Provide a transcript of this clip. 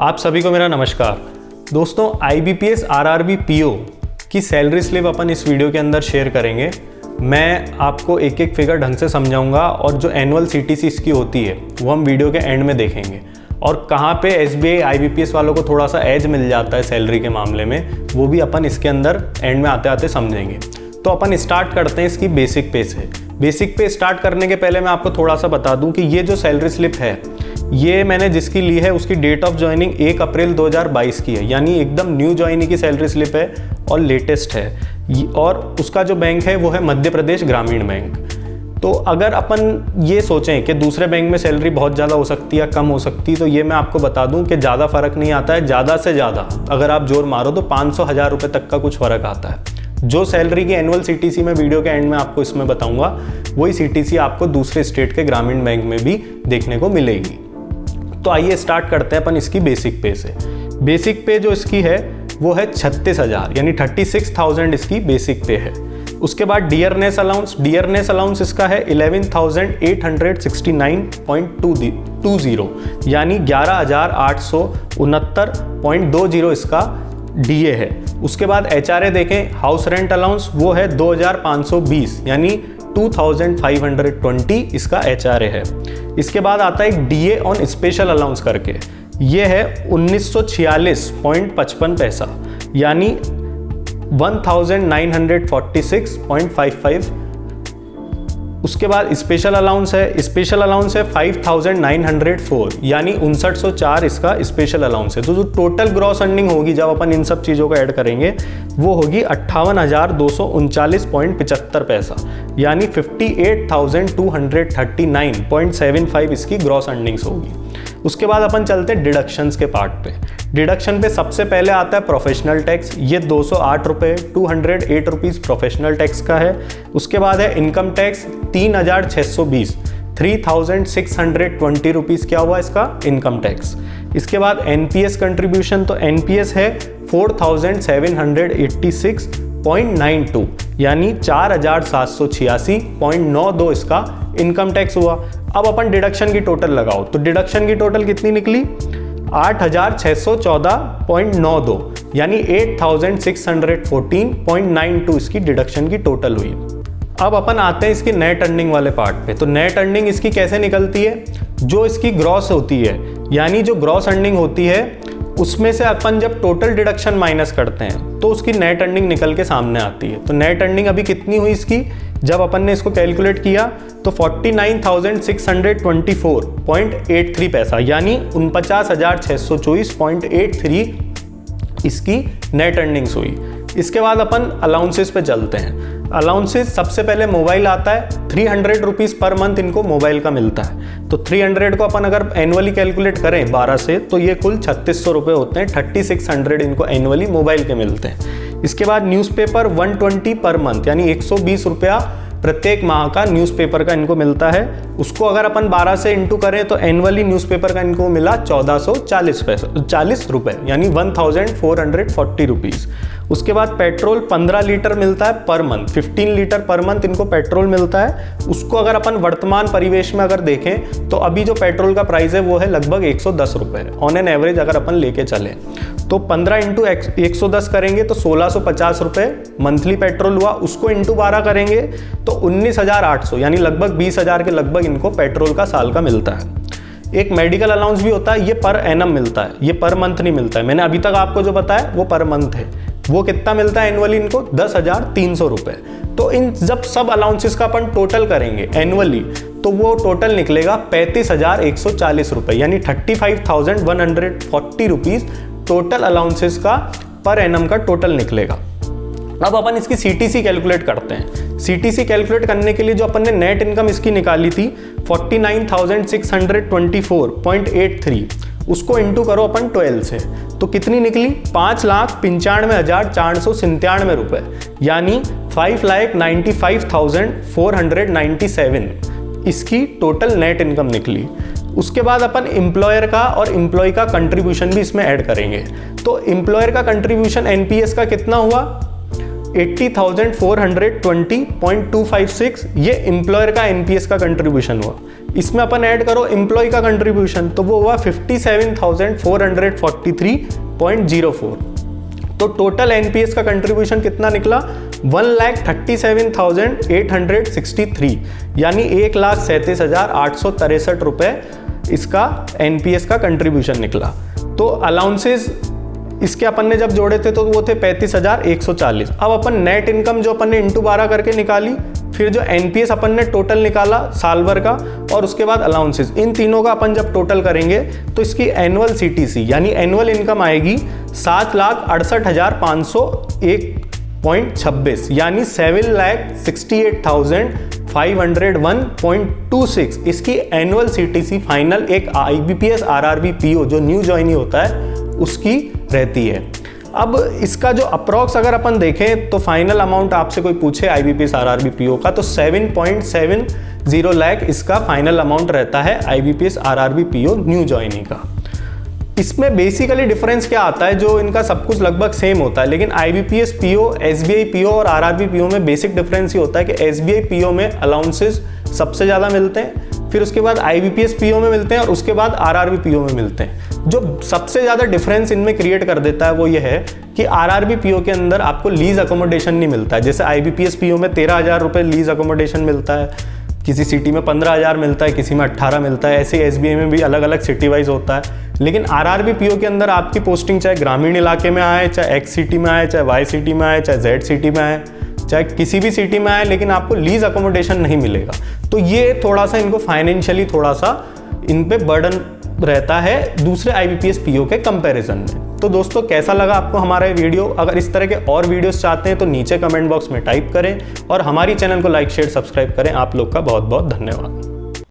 आप सभी को मेरा नमस्कार। दोस्तों, IBPS RRB PO की सैलरी स्लिप अपन इस वीडियो के अंदर शेयर करेंगे। मैं आपको एक एक फिगर ढंग से समझाऊंगा और जो एनुअल CTC इसकी होती है वो हम वीडियो के एंड में देखेंगे और कहाँ पे SBI IBPS वालों को थोड़ा सा एज मिल जाता है सैलरी के मामले में, वो भी अपन इसके अंदर एंड में आते आते समझेंगे। तो अपन स्टार्ट करते हैं इसकी बेसिक पे से। बेसिक पे स्टार्ट करने के पहले मैं आपको थोड़ा सा बता दूं कि ये जो सैलरी स्लिप है ये मैंने जिसकी ली है उसकी डेट ऑफ ज्वाइनिंग 1 अप्रैल 2022 की है, यानी एकदम न्यू ज्वाइनिंग की सैलरी स्लिप है और लेटेस्ट है। और उसका जो बैंक है वो है मध्य प्रदेश ग्रामीण बैंक। तो अगर अपन ये सोचें कि दूसरे बैंक में सैलरी बहुत ज़्यादा हो सकती है या कम हो सकती है, तो ये मैं आपको बता दूं कि ज़्यादा फ़र्क नहीं आता है। ज़्यादा से ज़्यादा अगर आप जोर मारो तो 500-1000 रुपये तक का कुछ फ़र्क आता है। जो सैलरी की एनुअल CTC में वीडियो के एंड में आपको इसमें बताऊंगा, वही CTC आपको दूसरे स्टेट के ग्रामीण बैंक में भी देखने को मिलेगी। तो आइए स्टार्ट करते हैं अपन इसकी बेसिक पे से। बेसिक पे जो इसकी है वो है 36,000 यानी 36,000 इसकी बेसिक पे है। उसके बाद डियरनेस अलाउंस इसका है 11,869.20 यानी 11,869.20 इसका DA है। उसके बाद HRA देखें, हाउस रेंट अलाउंस वो है 2,520 यानी 2,520 इसका HRA है। इसके बाद आता है एक DA ऑन स्पेशल अलाउंस करके, ये है 1946.55 पैसा यानी 1,946.55। उसके बाद स्पेशल अलाउंस है 5,904 यानी 5904 इसका स्पेशल अलाउंस है। तो जो टोटल ग्रॉस अर्निंग होगी जब अपन इन सब चीज़ों को ऐड करेंगे वो होगी 58,239.75 पैसा यानी 58,239.75 इसकी ग्रॉस अर्निंग्स होगी। उसके बाद अपन चलते हैं डिडक्शंस के पार्ट पे। डिडक्शन पे सबसे पहले आता है प्रोफेशनल टैक्स, ये 208 रुपये 208 रुपीज़ प्रोफेशनल टैक्स का है। उसके बाद है इनकम टैक्स 3,620 3,620 रुपीज़ क्या हुआ इसका इनकम टैक्स। इसके बाद NPS कंट्रीब्यूशन, तो NPS है 4,786.92 यानी 4,786.92 इसका इनकम टैक्स हुआ। अब अपन डिडक्शन की टोटल लगाओ, तो डिडक्शन की टोटल कितनी निकली 8,614.92 यानी 8,614.92 इसकी डिडक्शन की टोटल हुई। अब अपन आते हैं इसकी नेट अर्निंग वाले पार्ट पे। तो नेट अर्निंग इसकी कैसे निकलती है, जो इसकी ग्रॉस होती है यानी जो ग्रॉस अर्निंग होती है उसमें से अपन जब टोटल डिडक्शन माइनस करते हैं तो उसकी नेट अर्निंग निकल के सामने आती है। तो नेट अर्निंग अभी कितनी हुई इसकी, जब अपन ने इसको कैलकुलेट किया तो 49,624.83 पैसा यानी 49,624.83 इसकी नेट अर्निंग्स हुई। इसके बाद अपन अलाउंसेस पे चलते हैं। अलाउंसेस सबसे पहले मोबाइल आता है, 300 रुपीज़ पर मंथ इनको मोबाइल का मिलता है। तो 300 को अपन अगर एनुअली कैलकुलेट करें 12 से तो ये कुल 3,600 रुपये होते हैं। 3,600 इनको एनुअली मोबाइल के मिलते हैं। इसके बाद न्यूज़पेपर 120 पर मंथ यानी 120 रुपया प्रत्येक माह का न्यूज़पेपर का इनको मिलता है। उसको अगर अपन 12 से इंटू करें तो एनुअली न्यूज़पेपर का इनको मिला 1,440 रुपये यानी 1,440 रुपीज़। उसके बाद पेट्रोल 15 लीटर मिलता है per month, 15 litre per month इनको पेट्रोल मिलता है। उसको अगर अपन वर्तमान परिवेश में अगर देखें तो अभी जो पेट्रोल का प्राइस है वो है लगभग 110 रुपये ऑन एन एवरेज अगर अपन लेके चलें। तो 15 इंटू 110 करेंगे तो 1,650 रुपये मंथली पेट्रोल हुआ। उसको इंटू 12 करेंगे तो 19,800 यानी लगभग 20,000 के लगभग इनको पेट्रोल का साल का मिलता है। एक मेडिकल अलाउंस भी होता है, ये पर एनम मिलता है, ये पर मंथ नहीं मिलता है। मैंने अभी तक आपको जो बताया वो पर मंथ है। वो कितना मिलता है एनुअली इनको 10,300 रुपये। तो इन जब सब अलाउंसेस का अपन टोटल करेंगे एनुअली तो वो टोटल निकलेगा 35,140 रुपये यानी 35,140 रुपीज़ टोटल अलाउंसेस का पर एनम का टोटल निकलेगा। अब अपन इसकी CTC कैलकुलेट करते हैं। CTC कैलकुलेट करने के लिए जो अपन ने नेट इनकम इसकी निकाली थी 49,624.83 उसको इंटू करो अपन 12 से तो कितनी निकली 5,95,497 रुपये यानी 5,95,497 इसकी टोटल नेट इनकम निकली। उसके बाद अपन एम्प्लॉयर का और एम्प्लॉय का कंट्रीब्यूशन भी इसमें ऐड करेंगे। तो एम्प्लॉयर का कंट्रीब्यूशन NPS का कितना हुआ 80,420.256 ये एम्प्लॉयर का एनपीएस का कंट्रीब्यूशन हुआ। इसमें अपन ऐड करो एम्प्लॉय का कंट्रीब्यूशन, तो वो हुआ 57,443.04। तो टोटल एनपीएस का कंट्रीब्यूशन कितना निकला? 1,37,863, यानी 1,37,863 रुपए इसका एनपीएस का कंट्रीब्यूशन निकला। तो अलाउंसेस इसके अपन ने जब जोड़े थे तो वो थे 35,140। अब अपन नेट इनकम जो अपन ने इंटू 12 करके निकाली, फिर जो एनपीएस अपन ने टोटल निकाला साल भर का, और उसके बाद अलाउंसेस, इन तीनों का अपन जब टोटल करेंगे तो इसकी एनुअल सीटीसी यानी एनुअल इनकम आएगी 7,68,501.26, यानी 7,68,501.26 इसकी एनुअल सीटीसी फाइनल एक आईबीपीएस आरआरबी पीओ जो न्यू ज्वाइनी होता है उसकी रहती है। अब इसका जो अप्रॉक्स अगर अपन देखें तो फाइनल अमाउंट आपसे कोई पूछे आईबीपीएस आरआरबी पीओ का, तो 7.70 लाख इसका फाइनल अमाउंट रहता है IBPS RRB PO new joinee का। इसमें बेसिकली डिफरेंस क्या आता है, जो इनका सब कुछ लगभग सेम होता है, लेकिन आईबीपीएस पीओ, एसबीआई पीओ और आरआरबी पीओ में बेसिक डिफरेंस ये होता है कि एसबीआई पीओ में अलाउंसेस सबसे ज़्यादा मिलते हैं, फिर उसके बाद आईबीपीएस पीओ में मिलते हैं और उसके बाद आरआरबी पीओ में मिलते हैं। जो सबसे ज़्यादा डिफरेंस इनमें क्रिएट कर देता है वो ये है कि आरआरबी पीओ के अंदर आपको लीज अकोमोडेशन नहीं मिलता है। जैसे आईबीपीएस पीओ में 13,000 रुपये लीज अकोमोडेशन मिलता है, किसी सिटी में 15,000 मिलता है, किसी में 18 मिलता है, ऐसे एसबीआई में भी अलग अलग सिटी वाइज होता है। लेकिन आरआरबी पीओ के अंदर आपकी पोस्टिंग चाहे ग्रामीण इलाके में आए, चाहे एक्स सिटी में आए, चाहे वाई सिटी में आए, चाहे जेड सिटी में आए, चाहे किसी भी सिटी में आए, लेकिन आपको लीज अकोमोडेशन नहीं मिलेगा। तो ये थोड़ा सा इनको फाइनेंशियली थोड़ा सा इन पे बर्डन रहता है दूसरे आईबीपीएस पीओ के कंपैरिजन में। तो दोस्तों कैसा लगा आपको हमारा ये वीडियो? अगर इस तरह के और वीडियोस चाहते हैं तो नीचे कमेंट बॉक्स में टाइप करें और हमारी चैनल को लाइक शेयर सब्सक्राइब करें। आप लोग का बहुत बहुत धन्यवाद।